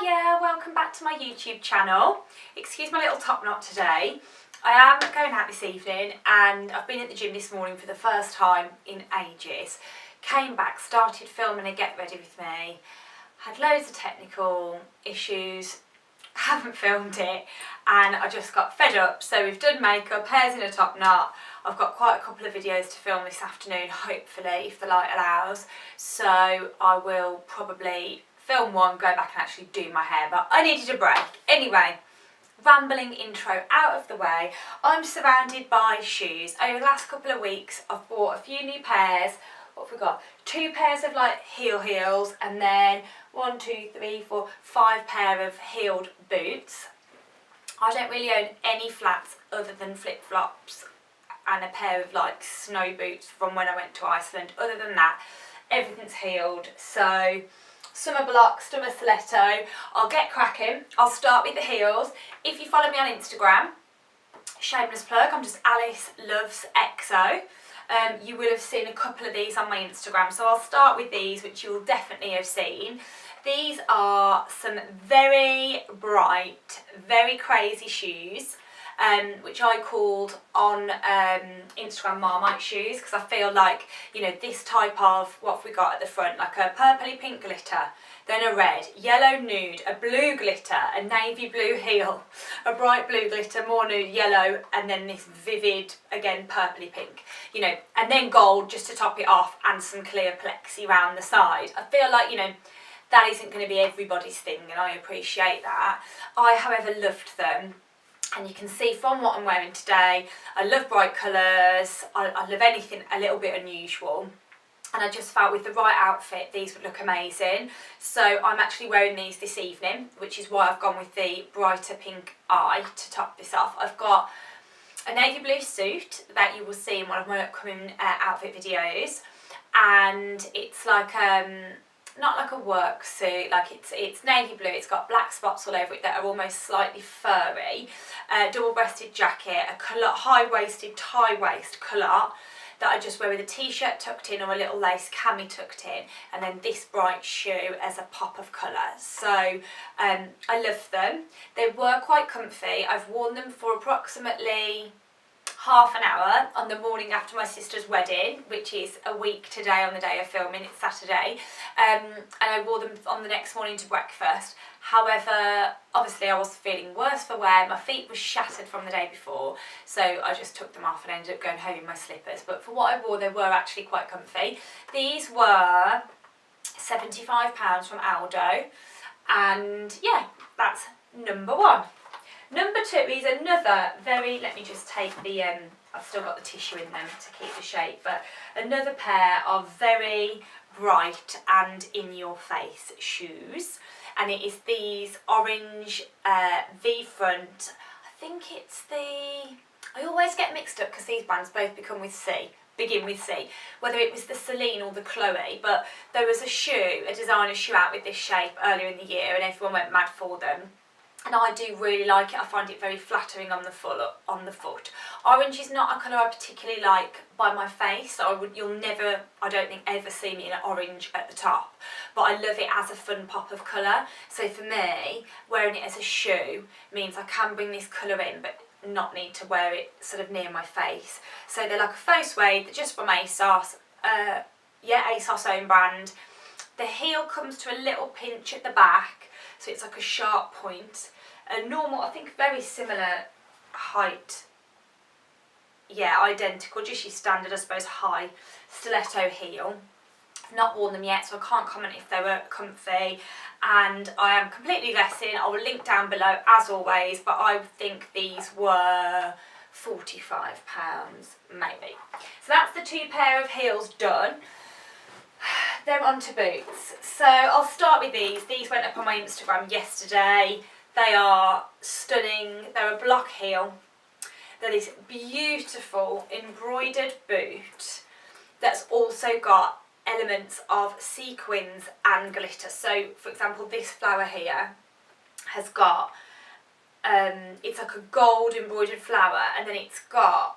Hiya, welcome back to my YouTube channel. Excuse my little top knot today. I am going out this evening and I've been at the gym this morning for the first time in ages. Came back, started filming a get ready with me, had loads of technical issues, haven't filmed it, and I just got fed up. So we've done makeup, hair's in a top knot. I've got quite a couple of videos to film this afternoon, hopefully, if the light allows. So I will probably film one, go back and actually do my hair, but I needed a break. Anyway, rambling intro out of the way, I'm surrounded by shoes. Over the last couple of weeks, I've bought a few new pairs. What have we got? 2 pairs of like heels, and then 1, 2, 3, 4, 5 pair of heeled boots. I don't really own any flats other than flip-flops and a pair of like snow boots from when I went to Iceland. Other than that, everything's heeled. So summer blocks, summer stiletto. I'll get cracking. I'll start with the heels. If you follow me on Instagram, shameless plug, I'm just Alice Loves XO. You will have seen a couple of these on my Instagram, so I'll start with these, which you will definitely have seen. These are some very bright, very crazy shoes, which I called on Instagram Marmite shoes, because I feel like, you know, this type of, what have we got at the front, like a purpley pink glitter, then a red, yellow nude, a blue glitter, a navy blue heel, a bright blue glitter, more nude, yellow, and then this vivid, again, purpley pink, you know, and then gold just to top it off, and some clear plexi around the side. I feel like, you know, that isn't going to be everybody's thing, and I appreciate that. I, however, loved them. And you can see from what I'm wearing today, I love bright colours, I love anything a little bit unusual. And I just felt with the right outfit, these would look amazing. So I'm actually wearing these this evening, which is why I've gone with the brighter pink eye to top this off. I've got a navy blue suit that you will see in one of my upcoming outfit videos. And it's like, not like a work suit, like it's navy blue, it's got black spots all over it that are almost slightly furry, double-breasted jacket, a high-waisted tie waist culotte that I just wear with a t-shirt tucked in or a little lace cami tucked in, and then this bright shoe as a pop of colour. So I love them. They were quite comfy. I've worn them for approximately half an hour on the morning after my sister's wedding, which is a week today on the day of filming, it's Saturday, and I wore them on the next morning to breakfast. However, obviously I was feeling worse for wear, my feet were shattered from the day before, so I just took them off and ended up going home in my slippers, but for what I wore they were actually quite comfy. These were £75 from Aldo, and yeah, that's number 1. Number 2 is another very, let me just take the, I've still got the tissue in them to keep the shape, but another pair of very bright and in-your-face shoes. And it is these orange V-front, I think it's the, I always get mixed up because these brands both begin with C, whether it was the Celine or the Chloe, but there was a designer shoe out with this shape earlier in the year and everyone went mad for them. And I do really like it. I find it very flattering on the foot. Orange is not a colour I particularly like by my face, so you'll never, I don't think, ever see me in an orange at the top. But I love it as a fun pop of colour. So for me, wearing it as a shoe means I can bring this colour in, but not need to wear it sort of near my face. So they're like a faux suede, they're just from ASOS. ASOS own brand. The heel comes to a little pinch at the back, so it's like a sharp point. A normal, I think very similar height, yeah, identical, just your standard, I suppose, high stiletto heel. I've not worn them yet, so I can't comment if they were comfy, and I am completely guessing. I will link down below as always, but I think these were £45 maybe. So that's the 2 pair of heels done. Then on to boots. So I'll start with these. These went up on my Instagram yesterday. They are stunning. They're a block heel. They're this beautiful embroidered boot that's also got elements of sequins and glitter. So for example, this flower here has got, it's like a gold embroidered flower, and then it's got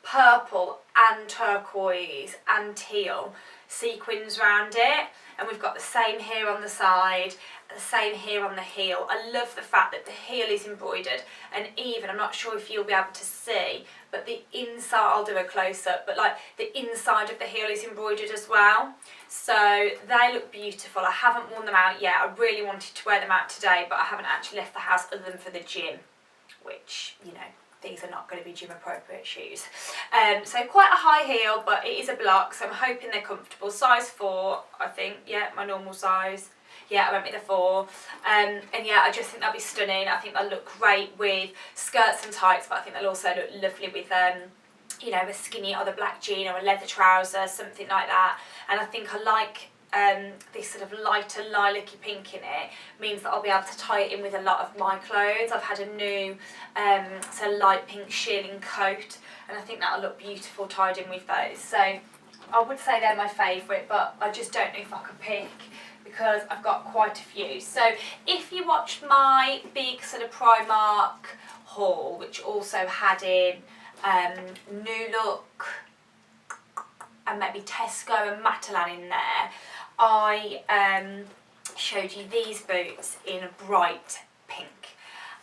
purple and turquoise and teal sequins around it, and we've got the same here on the side, The same here on the heel. I love the fact that the heel is embroidered, and even, I'm not sure if you'll be able to see, but the inside, I'll do a close-up, but like the inside of the heel is embroidered as well. So they look beautiful. I haven't worn them out yet. I really wanted to wear them out today, but I haven't actually left the house other than for the gym, which, you know, these are not going to be gym appropriate shoes. So quite a high heel, but it is a block, so I'm hoping they're comfortable. Size 4, I think, yeah, my normal size. Yeah, I went with a 4. And yeah, I just think they'll be stunning. I think they'll look great with skirts and tights, but I think they'll also look lovely with you know, a skinny or the black jean or a leather trouser, something like that. And I think I like this sort of lighter lilac-y pink in it, means that I'll be able to tie it in with a lot of my clothes. I've had a new sort of light pink shearling coat, and I think that'll look beautiful tied in with those. So I would say they're my favourite, but I just don't know if I could pick, because I've got quite a few. So if you watched my big sort of Primark haul, which also had in New Look and maybe Tesco and Matalan in there, I showed you these boots in a bright pink,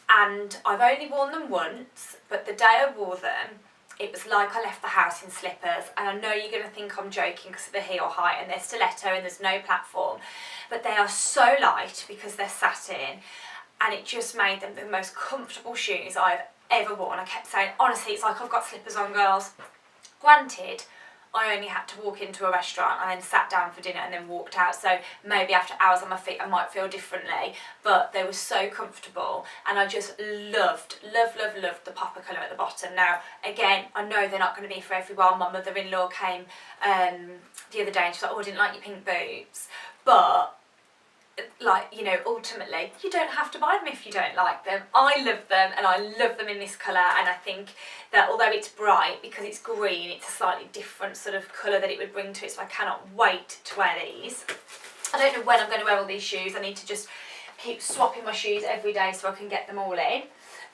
and I've only worn them once, but the day I wore them, it was like I left the house in slippers. And I know you're going to think I'm joking because of the heel height, and they're stiletto and there's no platform, but they are so light because they're satin, and it just made them the most comfortable shoes I've ever worn. I kept saying, honestly, it's like I've got slippers on, girls. Granted, I only had to walk into a restaurant and then sat down for dinner and then walked out, so maybe after hours on my feet I might feel differently, but they were so comfortable, and I just loved the popper colour at the bottom. Now again, I know they're not going to be for everyone. My mother-in-law came the other day and she's like, oh, I didn't like your pink boots, but like, you know, ultimately you don't have to buy them if you don't like them. I love them, and I love them in this colour, and I think that although it's bright, because it's green, it's a slightly different sort of colour that it would bring to it, so I cannot wait to wear these. I don't know when I'm going to wear all these shoes. I need to just keep swapping my shoes every day so I can get them all in.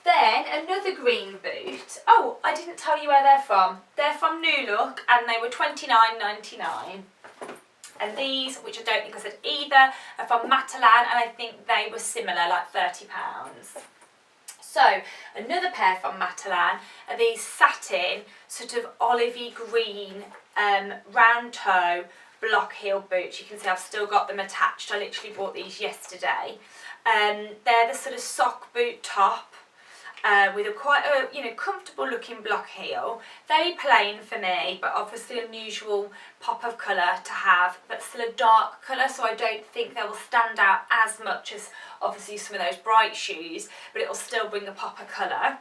Then another green boot. Oh, I didn't tell you where they're from. They're from New Look, and they were $29.99. And these, which I don't think I said either, are from Matalan, and I think they were similar, like £30. So another pair from Matalan are these satin, sort of olivey green, round toe, block heel boots. You can see I've still got them attached. I literally bought these yesterday. They're the sort of sock boot top, with a quite a, you know, comfortable looking block heel. Very plain for me, but obviously unusual pop of colour to have, but still a dark colour, so I don't think they will stand out as much as obviously some of those bright shoes, but it will still bring a pop of colour.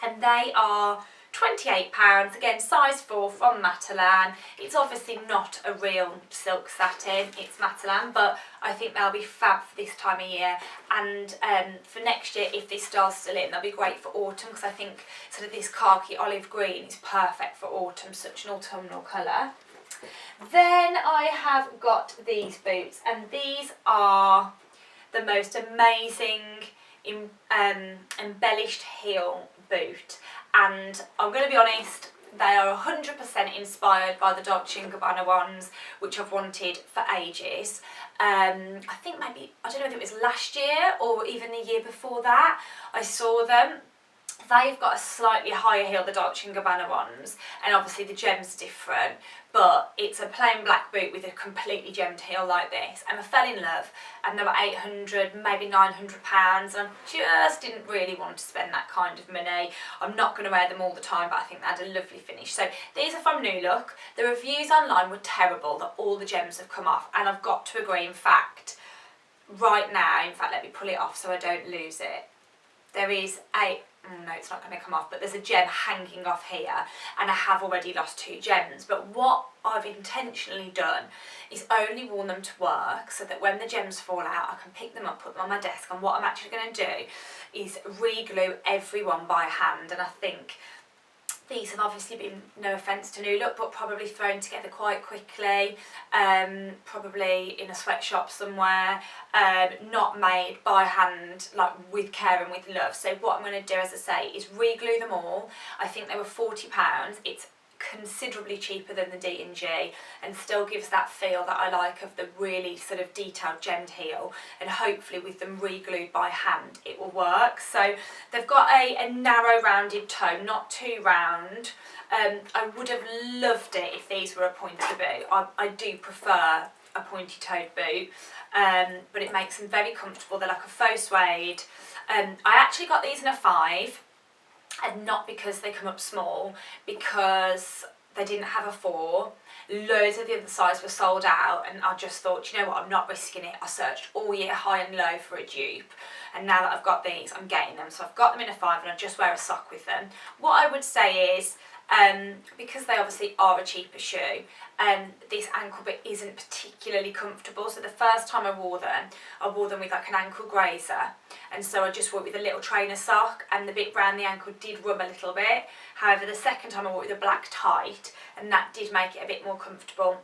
And they are £28, again size 4 from Matalan. It's obviously not a real silk satin, it's Matalan, but I think they'll be fab for this time of year, and for next year, if this style's still in, they'll be great for autumn, because I think sort of this khaki olive green is perfect for autumn, such an autumnal colour. Then I have got these boots, and these are the most amazing embellished heel boot, and I'm going to be honest, they are 100% inspired by the Dolce & Gabbana ones, which I've wanted for ages. I think maybe, I don't know if it was last year or even the year before that, I saw them. They've got a slightly higher heel, the Dolce & Gabbana ones, and obviously the gem's different, but it's a plain black boot with a completely gemmed heel like this, and I fell in love, and they were £800, maybe £900, and I just didn't really want to spend that kind of money. I'm not going to wear them all the time, but I think they had a lovely finish. So these are from New Look. The reviews online were terrible, that all the gems have come off, and I've got to agree. In fact, right now, let me pull it off so I don't lose it. There is no, it's not going to come off, but there's a gem hanging off here, and I have already lost 2 gems. But what I've intentionally done is only worn them to work, so that when the gems fall out, I can pick them up, put them on my desk, and what I'm actually going to do is re-glue every one by hand. And I think these have obviously been, no offence to New Look, but probably thrown together quite quickly, probably in a sweatshop somewhere, not made by hand, like with care and with love. So what I'm going to do, as I say, is re-glue them all. I think they were £40. It's considerably cheaper than the D&G and still gives that feel that I like of the really sort of detailed gemmed heel, and hopefully with them re-glued by hand it will work. So they've got a narrow rounded toe, not too round. I would have loved it if these were a pointy boot. I do prefer a pointy toed boot, but it makes them very comfortable. They're like a faux suede. I actually got these in a 5, and not because they come up small, because they didn't have a 4. Loads of the other sizes were sold out, and I just thought, you know what, I'm not risking it. I searched all year high and low for a dupe, and now that I've got these, I'm getting them. So I've got them in a 5, and I just wear a sock with them. What I would say is, because they obviously are a cheaper shoe, this ankle bit isn't particularly comfortable. So the first time I wore them with like an ankle grazer, and so I just wore it with a little trainer sock, and the bit round the ankle did rub a little bit. However, the second time I wore it with a black tight, and that did make it a bit more comfortable.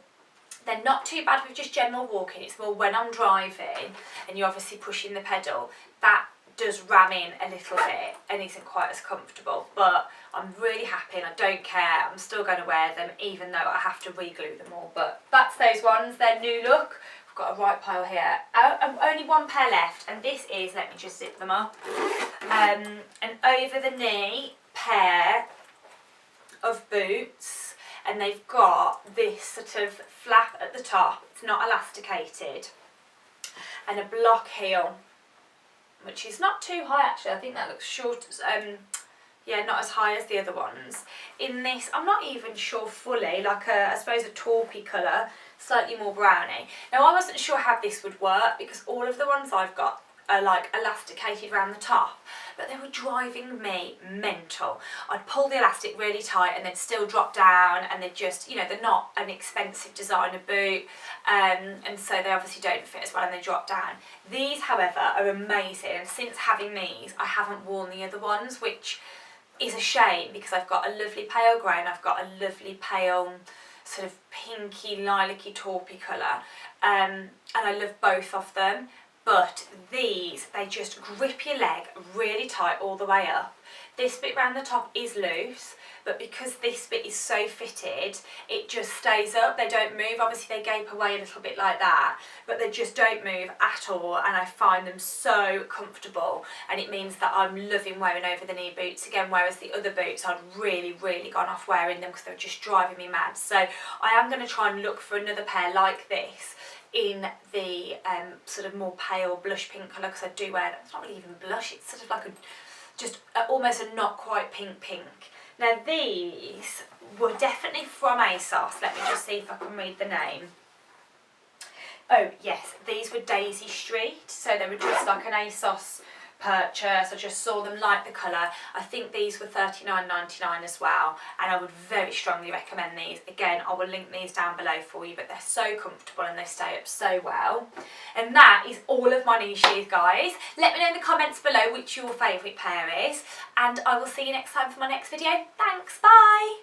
They're not too bad with just general walking. It's more when I'm driving and you're obviously pushing the pedal, that does ram in a little bit and isn't quite as comfortable, but I'm really happy and I don't care. I'm still going to wear them even though I have to re-glue them all. But that's those ones. They're new look. I've got a right pile here. Only one pair left, and this is, let me just zip them up, an over the knee pair of boots, and they've got this sort of flap at the top. It's not elasticated, and a block heel, which is not too high actually. I think that looks short, yeah, not as high as the other ones. In this, I'm not even sure fully, like I suppose a taupey colour, slightly more browny. Now I wasn't sure how this would work because all of the ones I've got are like elasticated around the top, but they were driving me mental. I'd pull the elastic really tight and then still drop down, and they're just, you know, they're not an expensive designer boot, and so they obviously don't fit as well and they drop down. These, however, are amazing, and since having these I haven't worn the other ones, which is a shame because I've got a lovely pale grey and I've got a lovely pale sort of pinky lilac-y taupey colour, and I love both of them. But these, they just grip your leg really tight all the way up. This bit round the top is loose, but because this bit is so fitted, it just stays up. They don't move. Obviously they gape away a little bit like that, but they just don't move at all, and I find them so comfortable, and it means that I'm loving wearing over the knee boots again, whereas the other boots I'd really gone off wearing them because they were just driving me mad. So I am going to try and look for another pair like this in the sort of more pale blush pink colour, because I do wear that. It's not really even blush, it's sort of like almost a not quite pink. Now these were definitely from ASOS. Let me just see if I can read the name. Oh yes, these were Daisy Street, so they were just like an ASOS purchase. I just saw them, like the colour. I think these were $39.99 as well, and I would very strongly recommend these. Again, I will link these down below for you, but they're so comfortable and they stay up so well. And that is all of my knee shoes, guys. Let me know in the comments below which your favourite pair is, and I will see you next time for my next video. Thanks, bye!